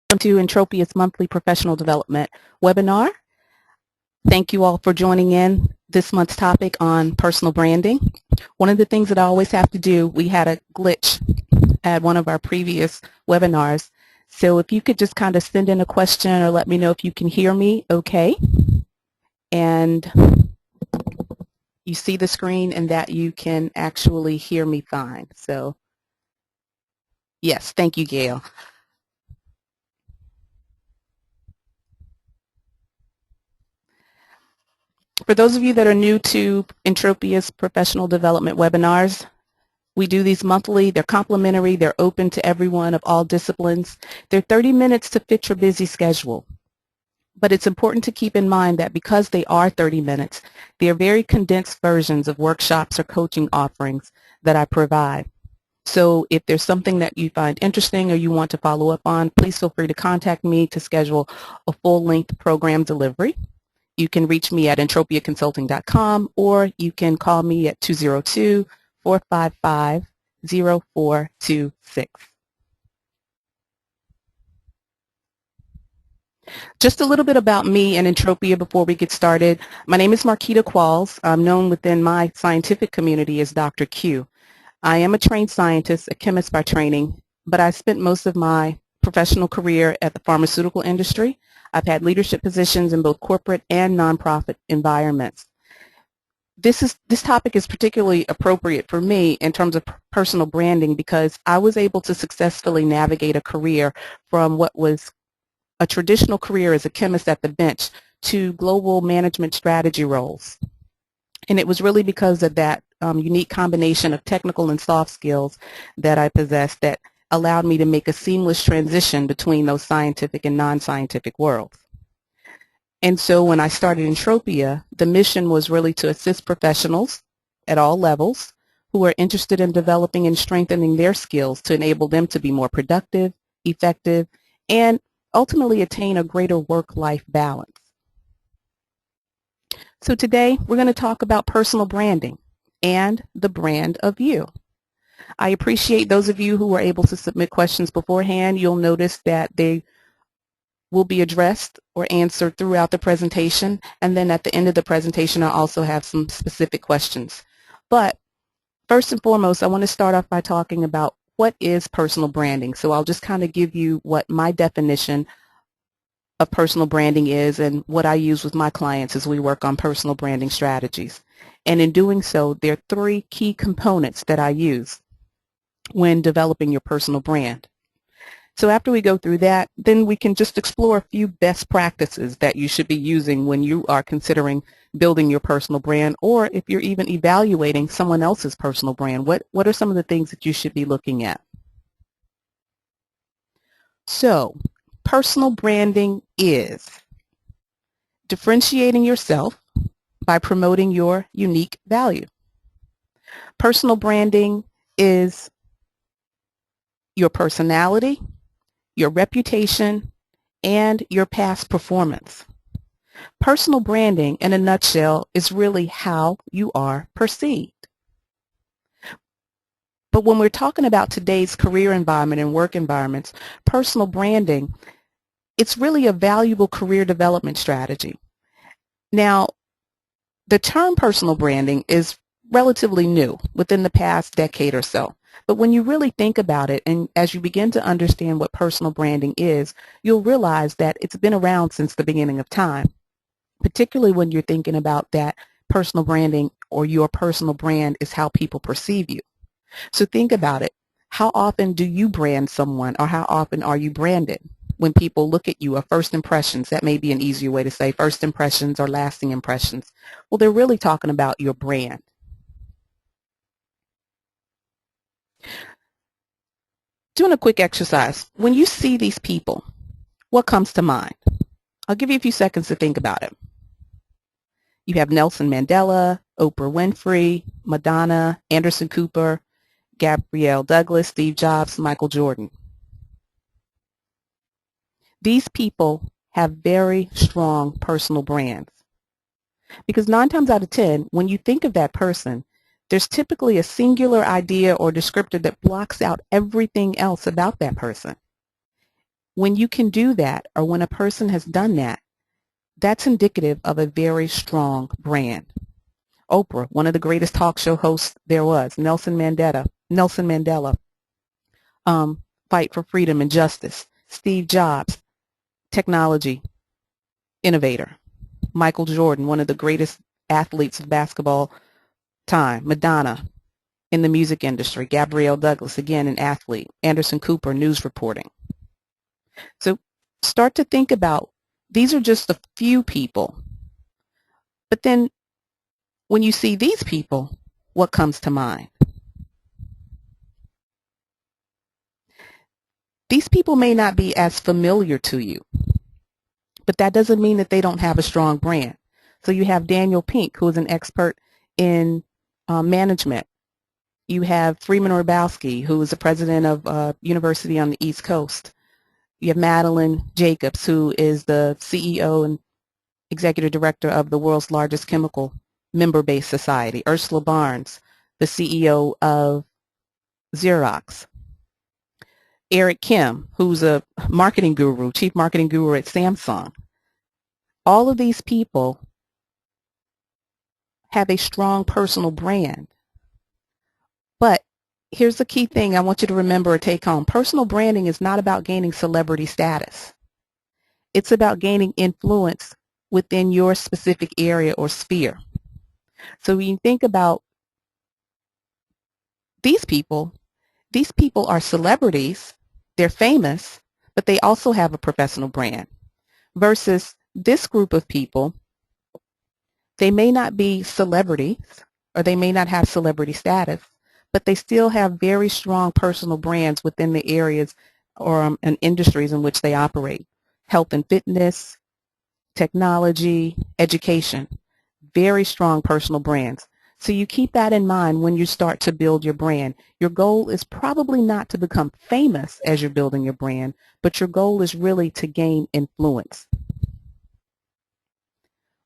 Welcome to Entropia's monthly professional development webinar. Thank you all for joining in this month's topic on personal branding. One of the things that I always have to do, we had a glitch at one of our previous webinars. So if you could just kind of send in a question or let me know if you can hear me okay. And you see the screen and that you can actually hear me fine. So yes, thank you, Gail. For those of you that are new to Entropia's professional development webinars, we do these monthly. They're complimentary. They're open to everyone of all disciplines. They're 30 minutes to fit your busy schedule. But it's important to keep in mind that because they are 30 minutes, they are very condensed versions of workshops or coaching offerings that I provide. So if there's something that you find interesting or you want to follow up on, please feel free to contact me to schedule a full-length program delivery. You can reach me at entropiaconsulting.com or you can call me at 202-455-0426. Just a little bit about me and Entropia before we get started. My name is Marquita Qualls. I'm known within my scientific community as Dr. Q. I am a trained scientist, a chemist by training, but I spent most of my professional career at the pharmaceutical industry. I've had leadership positions in both corporate and nonprofit environments. This topic is particularly appropriate for me in terms of personal branding because I was able to successfully navigate a career from what was a traditional career as a chemist at the bench to global management strategy roles. And it was really because of that unique combination of technical and soft skills that I possessed that allowed me to make a seamless transition between those scientific and non-scientific worlds. And so when I started Entropia, the mission was really to assist professionals at all levels who are interested in developing and strengthening their skills to enable them to be more productive, effective, and ultimately attain a greater work-life balance. So today we're going to talk about personal branding and the brand of you. I appreciate those of you who were able to submit questions beforehand. You'll notice that they will be addressed or answered throughout the presentation, and then at the end of the presentation I'll also have some specific questions. But first and foremost, I want to start off by talking about what is personal branding. So I'll just kind of give you what my definition of personal branding is and what I use with my clients as we work on personal branding strategies. And in doing so, there are three key components that I use when developing your personal brand. So after we go through that, then we can just explore a few best practices that you should be using when you are considering building your personal brand, or if you're even evaluating someone else's personal brand, what are some of the things that you should be looking at? So personal branding is differentiating yourself by promoting your unique value. Personal branding is your personality, your reputation, and your past performance. Personal branding, in a nutshell, is really how you are perceived. But when we're talking about today's career environment and work environments, personal branding, it's really a valuable career development strategy. Now, the term personal branding is relatively new within the past decade or so. But when you really think about it, and as you begin to understand what personal branding is, you'll realize that it's been around since the beginning of time, particularly when you're thinking about that personal branding or your personal brand is how people perceive you. So think about it. How often do you brand someone, or how often are you branded? When people look at you, or first impressions, that may be an easier way to say first impressions or lasting impressions. Well, they're really talking about your brand. Doing a quick exercise. When you see these people, what comes to mind? I'll give you a few seconds to think about it. You have Nelson Mandela, Oprah Winfrey, Madonna, Anderson Cooper, Gabrielle Douglas, Steve Jobs, Michael Jordan. These people have very strong personal brands. Because 9 times out of 10, when you think of that person, there's typically a singular idea or descriptor that blocks out everything else about that person. When you can do that, or when a person has done that, that's indicative of a very strong brand. Oprah, one of the greatest talk show hosts there was, Nelson Mandela, fight for freedom and justice. Steve Jobs, technology innovator. Michael Jordan, one of the greatest athletes of basketball time. Madonna, in the music industry. Gabrielle Douglas, again, an athlete. Anderson Cooper, news reporting. So start to think about, these are just a few people. But then when you see these people, what comes to mind? These people may not be as familiar to you, but that doesn't mean that they don't have a strong brand. So you have Daniel Pink, who is an expert in management. You have Freeman Hrabowski, who is the president of a university on the East Coast. You have Madeline Jacobs, who is the CEO and executive director of the world's largest chemical member-based society. Ursula Barnes, the CEO of Xerox. Eric Kim, who's a marketing guru, chief marketing guru at Samsung. All of these people have a strong personal brand. But here's the key thing I want you to remember or take home. Personal branding is not about gaining celebrity status. It's about gaining influence within your specific area or sphere. So when you think about these people are celebrities, they're famous, but they also have a professional brand. Versus this group of people, they may not be celebrities or they may not have celebrity status, but they still have very strong personal brands within the areas or and industries in which they operate. Health and fitness, technology, education, very strong personal brands. So you keep that in mind when you start to build your brand. Your goal is probably not to become famous as you're building your brand, but your goal is really to gain influence.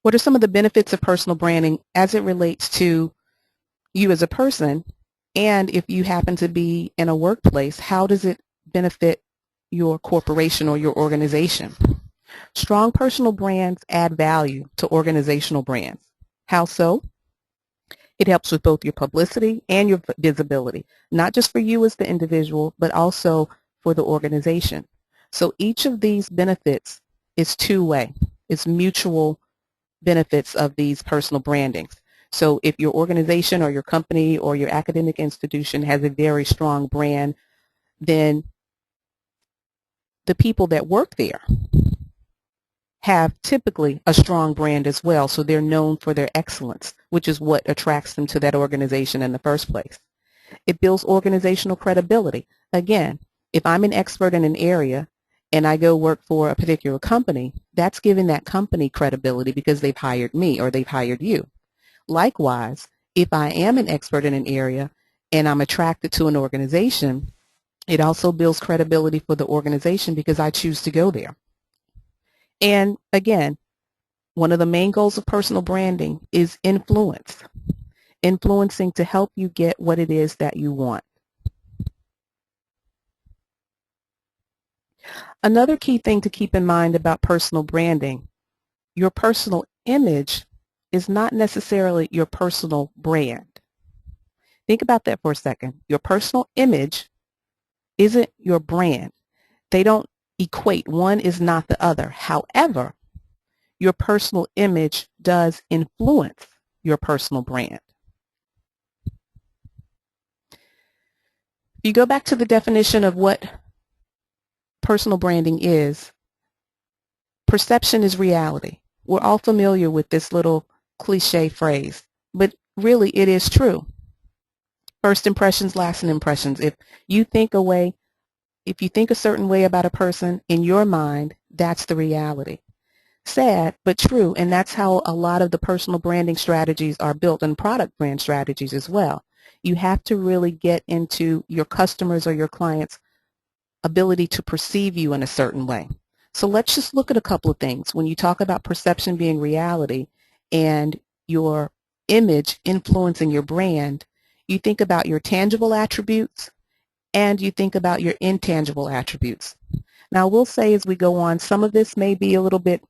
What are some of the benefits of personal branding as it relates to you as a person? And if you happen to be in a workplace, how does it benefit your corporation or your organization? Strong personal brands add value to organizational brands. How so? It helps with both your publicity and your visibility, not just for you as the individual, but also for the organization. So each of these benefits is two-way. It's mutual benefits of these personal brandings. So if your organization or your company or your academic institution has a very strong brand, then the people that work there have typically a strong brand as well, so they're known for their excellence, which is what attracts them to that organization in the first place. It builds organizational credibility. Again, if I'm an expert in an area and I go work for a particular company, that's giving that company credibility because they've hired me or they've hired you. Likewise, if I am an expert in an area and I'm attracted to an organization, it also builds credibility for the organization because I choose to go there. And again, one of the main goals of personal branding is influence. Influencing to help you get what it is that you want. Another key thing to keep in mind about personal branding, your personal image is not necessarily your personal brand. Think about that for a second. Your personal image isn't your brand. They don't equate. One is not the other. However, your personal image does influence your personal brand. If you go back to the definition of what personal branding is, perception is reality. We're all familiar with this little cliche phrase, but really it is true. First impressions, lasting impressions. If you think a certain way about a person, in your mind, that's the reality. Sad, but true, and that's how a lot of the personal branding strategies are built, and product brand strategies as well. You have to really get into your customers or your clients' ability to perceive you in a certain way. So let's just look at a couple of things. When you talk about perception being reality and your image influencing your brand, you think about your tangible attributes and you think about your intangible attributes. Now, I will say as we go on, some of this may be a little bit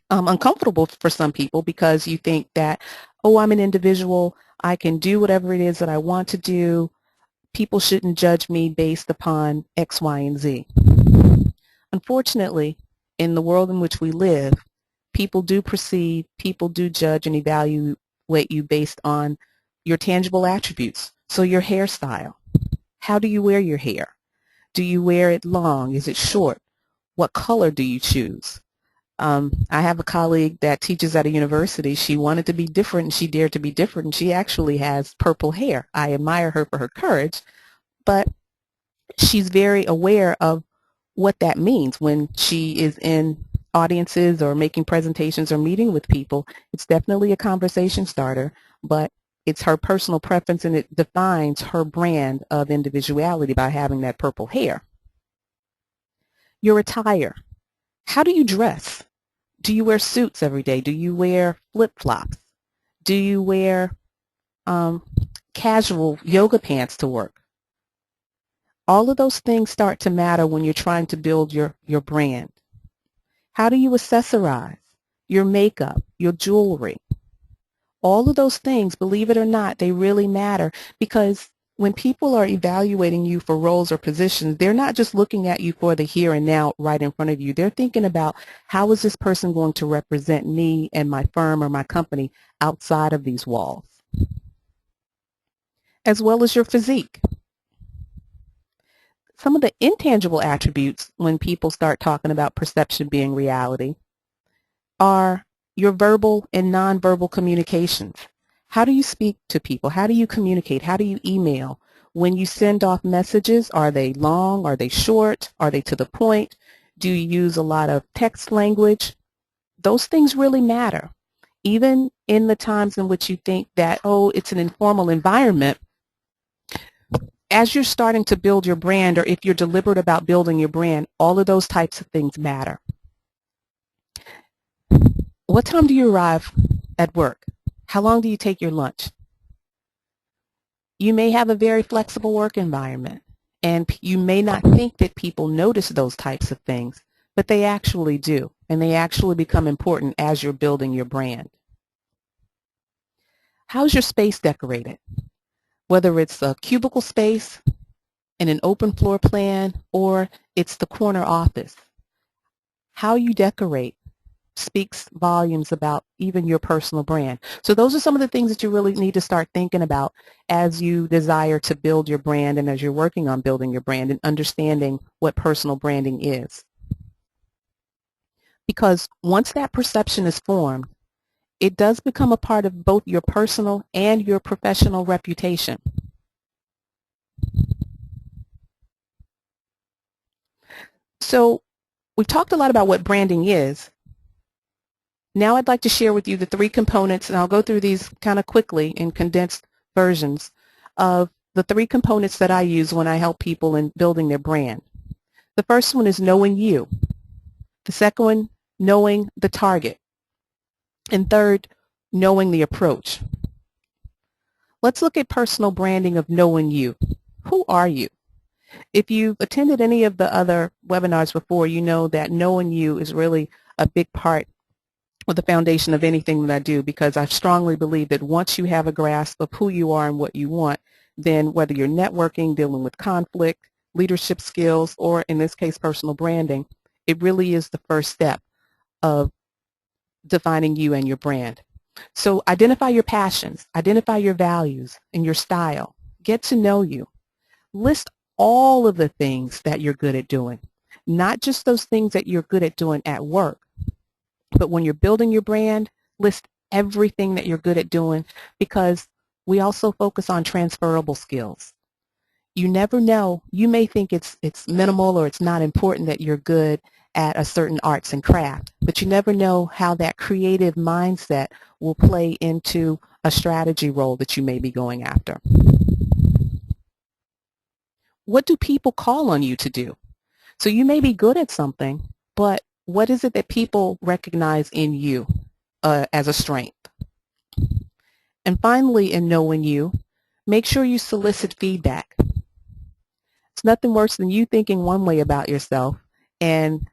uncomfortable for some people because you think that, oh, I'm an individual, I can do whatever it is that I want to do. People shouldn't judge me based upon X, Y, and Z. Unfortunately, in the world in which we live, people do perceive, people do judge and evaluate you based on your tangible attributes. So your hairstyle. How do you wear your hair? Do you wear it long? Is it short? What color do you choose? I have a colleague that teaches at a university. She wanted to be different and she dared to be different, and she actually has purple hair. I admire her for her courage, but she's very aware of what that means when she is in audiences or making presentations or meeting with people. It's definitely a conversation starter, but it's her personal preference and it defines her brand of individuality by having that purple hair. Your attire. How do you dress? Do you wear suits every day? Do you wear flip-flops? Do you wear casual yoga pants to work? All of those things start to matter when you're trying to build your brand. How do you accessorize? Your makeup, your jewelry. All of those things, believe it or not, they really matter, because when people are evaluating you for roles or positions, they're not just looking at you for the here and now right in front of you. They're thinking about, how is this person going to represent me and my firm or my company outside of these walls? As well as your physique. Some of the intangible attributes when people start talking about perception being reality are your verbal and nonverbal communications. How do you speak to people? How do you communicate? How do you email? When you send off messages, are they long? Are they short? Are they to the point? Do you use a lot of text language? Those things really matter. Even in the times in which you think that, oh, it's an informal environment, as you're starting to build your brand, or if you're deliberate about building your brand, all of those types of things matter. What time do you arrive at work? How long do you take your lunch? You may have a very flexible work environment, and you may not think that people notice those types of things, but they actually do, and they actually become important as you're building your brand. How's your space decorated? Whether it's a cubicle space in an open floor plan or it's the corner office, how you decorate speaks volumes about even your personal brand. So those are some of the things that you really need to start thinking about as you desire to build your brand and as you're working on building your brand and understanding what personal branding is. Because once that perception is formed, it does become a part of both your personal and your professional reputation. So we've talked a lot about what branding is. Now I'd like to share with you the 3 components, and I'll go through these kind of quickly in condensed versions of the 3 components that I use when I help people in building their brand. The first one is knowing you. The second one, knowing the target. And third, knowing the approach. Let's look at personal branding of knowing you. Who are you? If you've attended any of the other webinars before, you know that knowing you is really a big part of the foundation of anything that I do, because I strongly believe that once you have a grasp of who you are and what you want, then whether you're networking, dealing with conflict, leadership skills, or in this case personal branding, it really is the first step of defining you and your brand. So identify your passions, identify your values and your style, get to know you, list all of the things that you're good at doing, not just those things that you're good at doing at work, but when you're building your brand, list everything that you're good at doing, because we also focus on transferable skills. You never know. You may think it's minimal or it's not important that you're good at a certain arts and craft, but you never know how that creative mindset will play into a strategy role that you may be going after. What do people call on you to do? So you may be good at something, but what is it that people recognize in you as a strength? And finally, in knowing you, make sure you solicit feedback. It's nothing worse than you thinking one way about yourself And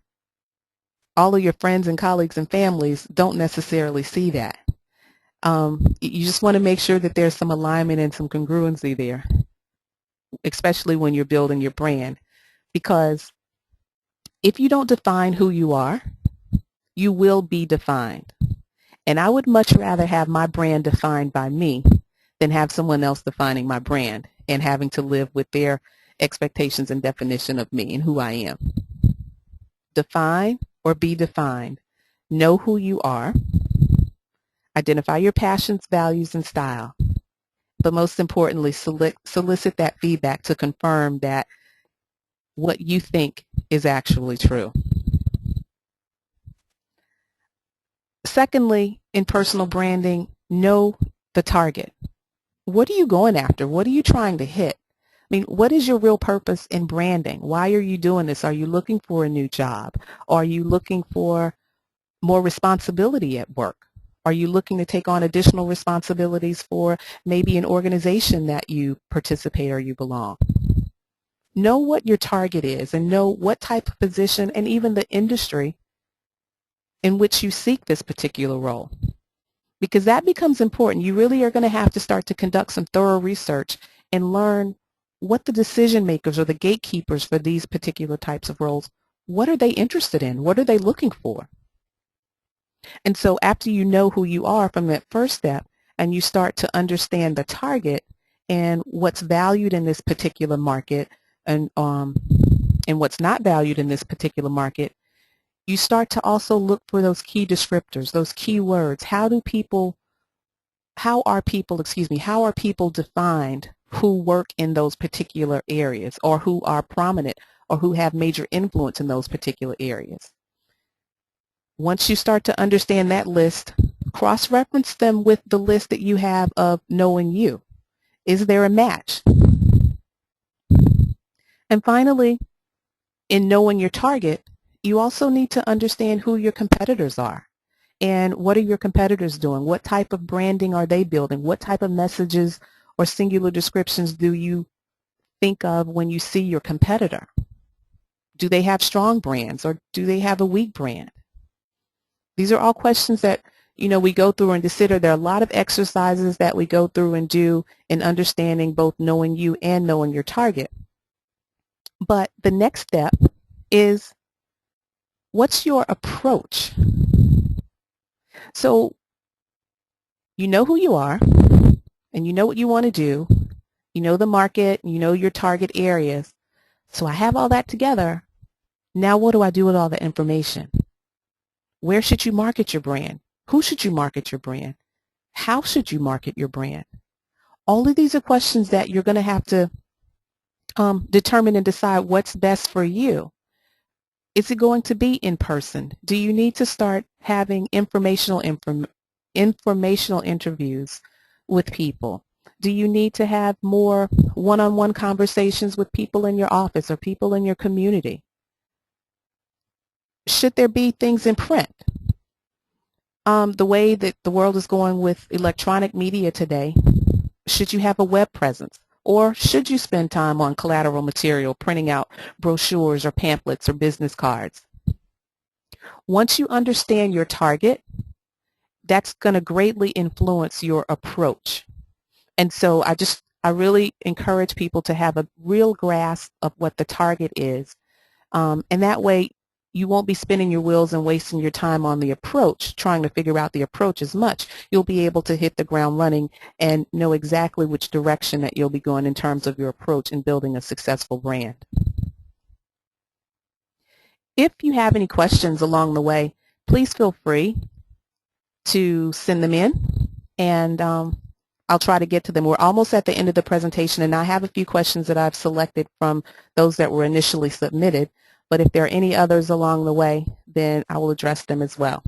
all of your friends and colleagues and families don't necessarily see that. You just want to make sure that there's some alignment and some congruency there, especially when you're building your brand. Because if you don't define who you are, you will be defined. And I would much rather have my brand defined by me than have someone else defining my brand and having to live with their expectations and definition of me and who I am. Define or be defined. Know who you are. Identify your passions, values, and style. But most importantly, solicit that feedback to confirm that what you think is actually true. Secondly, in personal branding, know the target. What are you going after? What are you trying to hit? I mean, what is your real purpose in branding? Why are you doing this? Are you looking for a new job? Are you looking for more responsibility at work? Are you looking to take on additional responsibilities for maybe an organization that you participate or you belong? Know what your target is and know what type of position and even the industry in which you seek this particular role. Because that becomes important. You really are going to have to start to conduct some thorough research and learn what the decision makers or the gatekeepers for these particular types of roles, what are they interested in? What are they looking for? And so after you know who you are from that first step and you start to understand the target and what's valued in this particular market and what's not valued in this particular market, you start to also look for those key descriptors, those key words. How are people defined who work in those particular areas or who are prominent or who have major influence in those particular areas? Once you start to understand that list, cross-reference them with the list that you have of knowing you. Is there a match? And finally, in knowing your target, you also need to understand who your competitors are. And what are your competitors doing? What type of branding are they building? What type of messages or singular descriptions do you think of when you see your competitor? Do they have strong brands or do they have a weak brand? These are all questions that we go through and consider. There are a lot of exercises that we go through and do in understanding both knowing you and knowing your target. But the next step is, what's your approach? So you know who you are and you know what you want to do. You know the market, you know your target areas. So I have all that together. Now what do I do with all the information? Where should you market your brand? Who should you market your brand? How should you market your brand? All of these are questions that you're going to have to determine and decide what's best for you. Is it going to be in person? Do you need to start having informational interviews with people? Do you need to have more one-on-one conversations with people in your office or people in your community? Should there be things in print? The way that the world is going with electronic media today, should you have a web presence? Or should you spend time on collateral material, printing out brochures or pamphlets or business cards? Once you understand your target, that's going to greatly influence your approach. And so I really encourage people to have a real grasp of what the target is. And that way you won't be spinning your wheels and wasting your time on the approach, trying to figure out the approach as much. You'll be able to hit the ground running and know exactly which direction that you'll be going in terms of your approach in building a successful brand. If you have any questions along the way, please feel free to send them in, and I'll try to get to them. We're almost at the end of the presentation, and I have a few questions that I've selected from those that were initially submitted. But if there are any others along the way, then I will address them as well.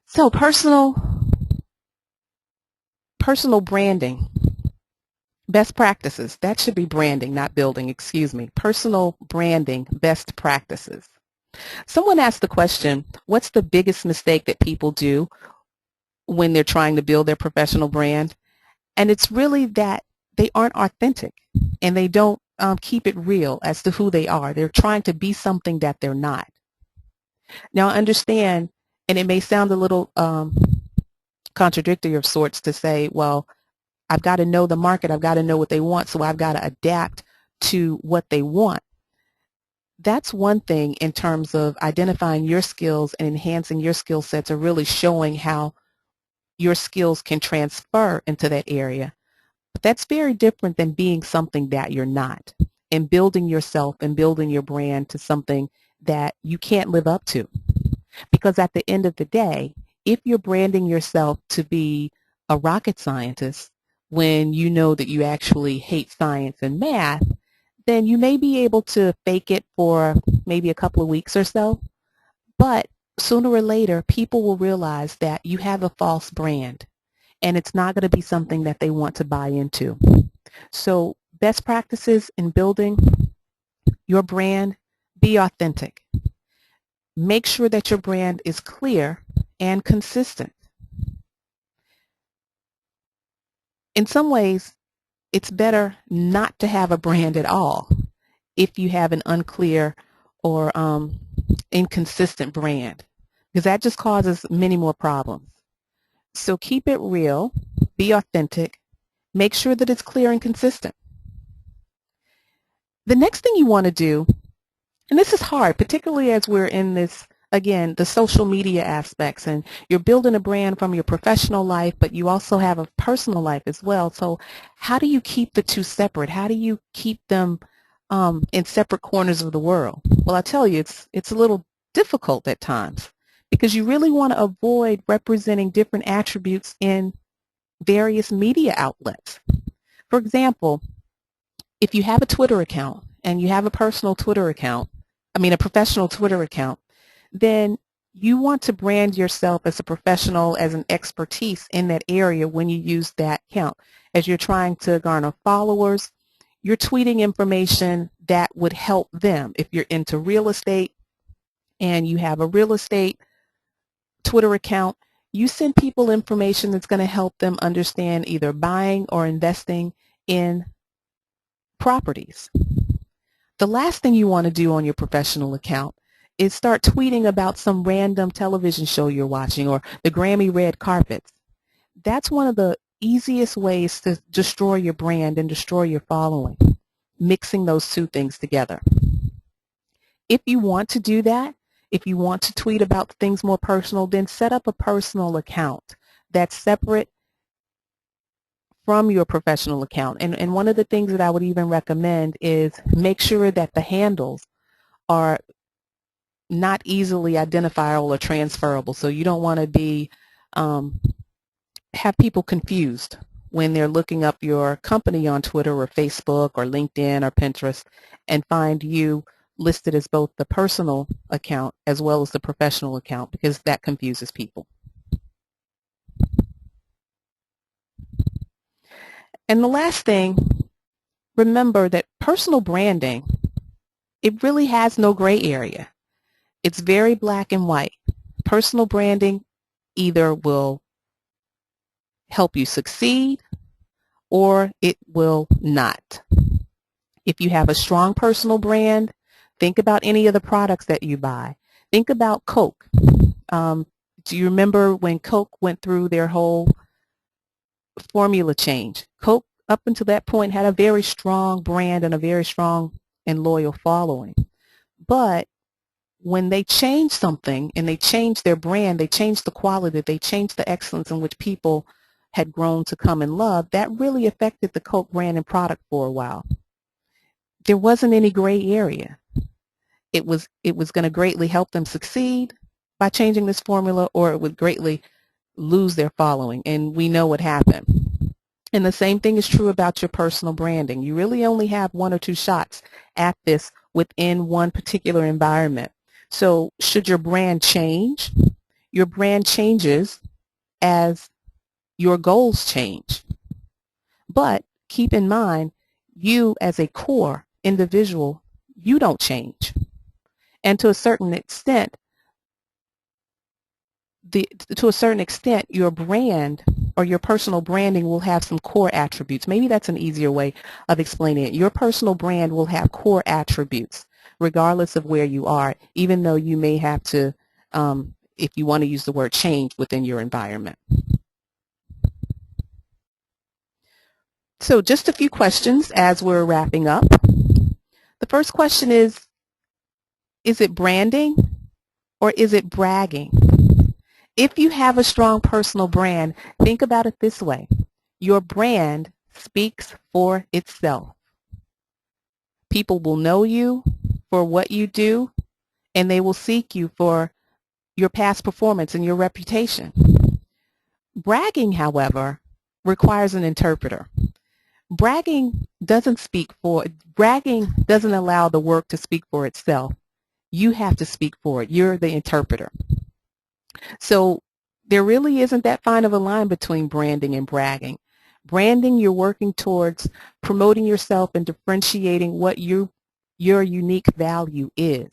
So personal branding, best practices. That should be branding, not building, excuse me. Personal branding, best practices. Someone asked the question, what's the biggest mistake that people do when they're trying to build their professional brand? And it's really that they aren't authentic. and they don't keep it real as to who they are. They're trying to be something that they're not. Now, understand, and it may sound a little contradictory of sorts to say, well, I've got to know the market, I've got to know what they want, so I've got to adapt to what they want. That's one thing in terms of identifying your skills and enhancing your skill sets, or really showing how your skills can transfer into that area. But that's very different than being something that you're not, and building yourself and building your brand to something that you can't live up to. Because at the end of the day, if you're branding yourself to be a rocket scientist when you know that you actually hate science and math, then you may be able to fake it for maybe a couple of weeks or so. But sooner or later, people will realize that you have a false brand, and it's not going to be something that they want to buy into. So best practices in building your brand: be authentic. Make sure that your brand is clear and consistent. In some ways, it's better not to have a brand at all if you have an unclear or inconsistent brand, because that just causes many more problems. So keep it real, be authentic, make sure that it's clear and consistent. The next thing you want to do, and this is hard, particularly as we're in this, again, the social media aspects, and you're building a brand from your professional life, but you also have a personal life as well. So how do you keep the two separate? How do you keep them in separate corners of the world? Well, I tell you, it's a little difficult at times, because you really want to avoid representing different attributes in various media outlets. For example, if you have a Twitter account and you have a professional Twitter account, then you want to brand yourself as a professional, as an expertise in that area when you use that account. As you're trying to garner followers, you're tweeting information that would help them. If you're into real estate and you have a real estate Twitter account, you send people information that's going to help them understand either buying or investing in properties. The last thing you want to do on your professional account is start tweeting about some random television show you're watching or the Grammy red carpets. That's one of the easiest ways to destroy your brand and destroy your following, mixing those two things together. If you want to do that, if you want to tweet about things more personal, then set up a personal account that's separate from your professional account. And one of the things that I would even recommend is make sure that the handles are not easily identifiable or transferable. So you don't want to be have people confused when they're looking up your company on Twitter or Facebook or LinkedIn or Pinterest and find you listed as both the personal account as well as the professional account, because that confuses people. And the last thing, remember that personal branding, it really has no gray area. It's very black and white. Personal branding either will help you succeed or it will not. If you have a strong personal brand, think about any of the products that you buy. Think about Coke. Do you remember when Coke went through their whole formula change? Coke, up until that point, had a very strong brand and a very strong and loyal following. But when they changed something and they changed their brand, they changed the quality, they changed the excellence in which people had grown to come and love, that really affected the Coke brand and product for a while. There wasn't any gray area. It was going to greatly help them succeed by changing this formula, or it would greatly lose their following, and we know what happened. And the same thing is true about your personal branding. You really only have one or two shots at this within one particular environment. So should your brand change? Your brand changes as your goals change. But keep in mind, you as a core individual, you don't change. And to a certain extent, your brand or your personal branding will have some core attributes. Maybe that's an easier way of explaining it. Your personal brand will have core attributes regardless of where you are, even though you may have to, if you want to use the word, change within your environment. So just a few questions as we're wrapping up. The first question is it branding or is it bragging? If you have a strong personal brand, think about it this way. Your brand speaks for itself. People will know you for what you do, and they will seek you for your past performance and your reputation. Bragging, however, requires an interpreter. Bragging doesn't allow the work to speak for itself. You have to speak for it. You're the interpreter. So there really isn't that fine of a line between branding and bragging. Branding, you're working towards promoting yourself and differentiating what your unique value is.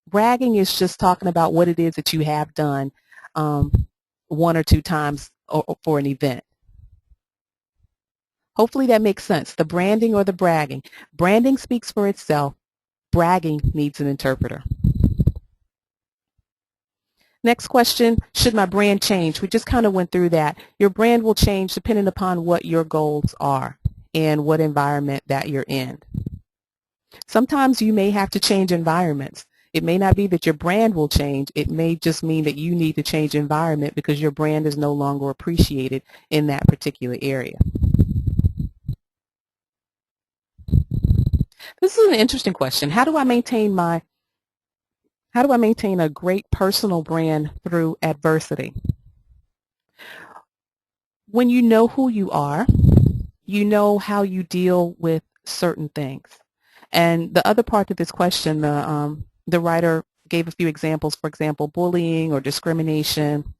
Bragging is just talking about what it is that you have done one or two times for an event. Hopefully that makes sense. The branding or the bragging. Branding speaks for itself. Bragging needs an interpreter. Next question, should my brand change? We just kind of went through that. Your brand will change depending upon what your goals are and what environment that you're in. Sometimes you may have to change environments. It may not be that your brand will change. It may just mean that you need to change environment because your brand is no longer appreciated in that particular area. This is an interesting question. How do I maintain a great personal brand through adversity? When you know who you are, you know how you deal with certain things. And the other part of this question, the writer gave a few examples, for example, bullying or discrimination.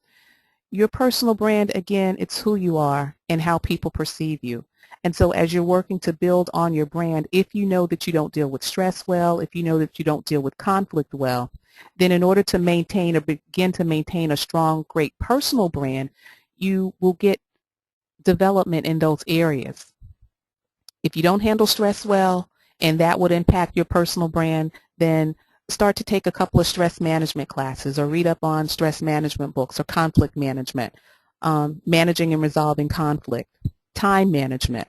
Your personal brand, again, it's who you are and how people perceive you. And so as you're working to build on your brand, if you know that you don't deal with stress well, if you know that you don't deal with conflict well, then in order to maintain or begin to maintain a strong, great personal brand, you will get development in those areas. If you don't handle stress well and that would impact your personal brand, then start to take a couple of stress management classes or read up on stress management books or conflict management, managing and resolving conflict, time management.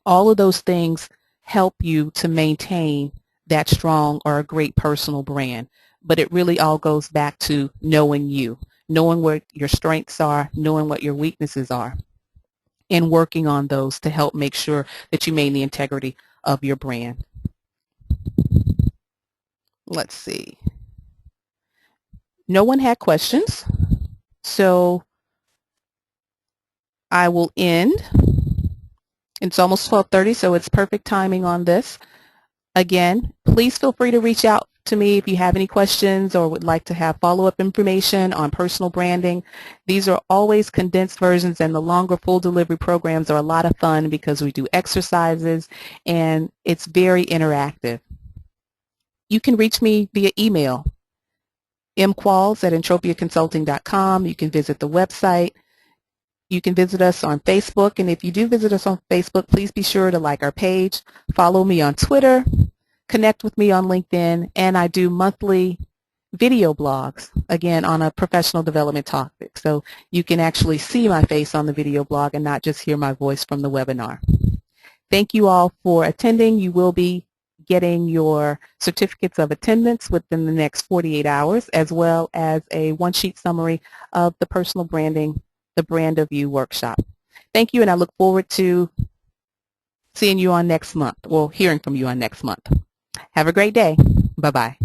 All of those things help you to maintain that strong or a great personal brand. But it really all goes back to knowing you, knowing what your strengths are, knowing what your weaknesses are, and working on those to help make sure that you maintain the integrity of your brand. Let's see. No one had questions, so I will end. It's almost 12:30, so it's perfect timing on this. Again, please feel free to reach out to me if you have any questions or would like to have follow-up information on personal branding. These are always condensed versions, and the longer full delivery programs are a lot of fun because we do exercises and it's very interactive. You can reach me via email, mqualls@entropiaconsulting.com. You can visit the website. You can visit us on Facebook, and if you do visit us on Facebook, please be sure to like our page, follow me on Twitter, connect with me on LinkedIn, and I do monthly video blogs, again, on a professional development topic. So you can actually see my face on the video blog and not just hear my voice from the webinar. Thank you all for attending. You will be getting your certificates of attendance within the next 48 hours, as well as a one-sheet summary of the personal branding, the Brand of You workshop. Thank you, and I look forward to seeing you on next month, or hearing from you on next month. Have a great day. Bye-bye.